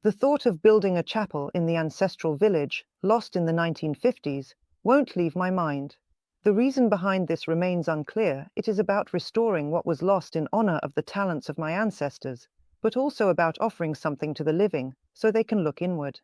The thought of building a chapel in the ancestral village, lost in the 1950s, won't leave my mind. The reason behind this remains unclear. It is about restoring what was lost in honor of the talents of my ancestors, but also about offering something to the living, so they can look inward.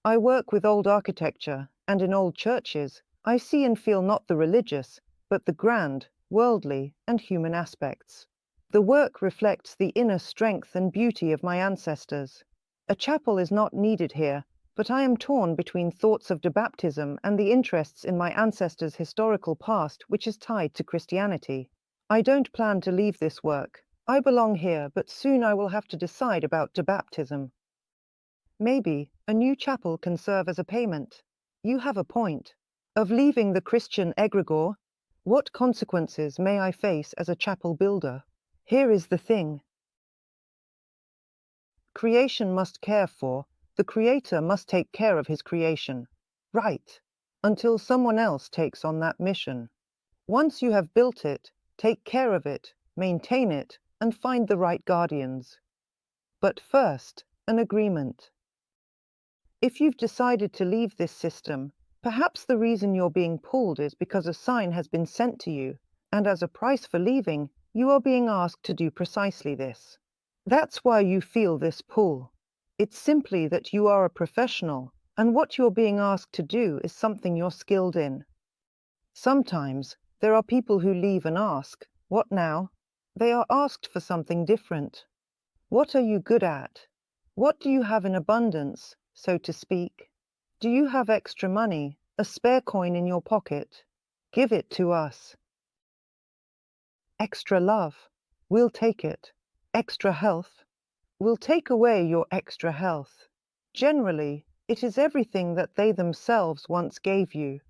I work with old architecture, and in old churches, I see and feel not the religious, but the grand, worldly, and human aspects. The work reflects the inner strength and beauty of my ancestors. A chapel is not needed here, but I am torn between thoughts of debaptism and the interests in my ancestors' historical past, which is tied to Christianity. I don't plan to leave this work. I belong here, but soon I will have to decide about debaptism. Maybe a new chapel can serve as a payment. You have a point. Of leaving the Christian egregore, what consequences may I face as a chapel builder? Here is the thing. Creation must care for, the creator must take care of his creation. Right. Until someone else takes on that mission. Once you have built it, take care of it, maintain it, and find the right guardians. But first, an agreement. If you've decided to leave this system, perhaps the reason you're being pulled is because a sign has been sent to you, and as a price for leaving, you are being asked to do precisely this. That's why you feel this pull. It's simply that you are a professional, and what you're being asked to do is something you're skilled in. Sometimes, there are people who leave and ask, "What now?" They are asked for something different. What are you good at? What do you have in abundance, so to speak? Do you have extra money, a spare coin in your pocket? Give it to us. Extra love? We'll take it. Extra health? We'll take away your extra health. Generally, it is everything that they themselves once gave you.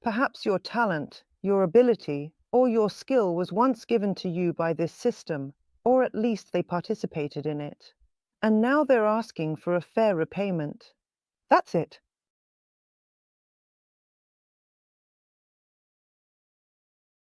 Perhaps your talent, your ability, or your skill was once given to you by this system, or at least they participated in it. And now they're asking for a fair repayment. That's it.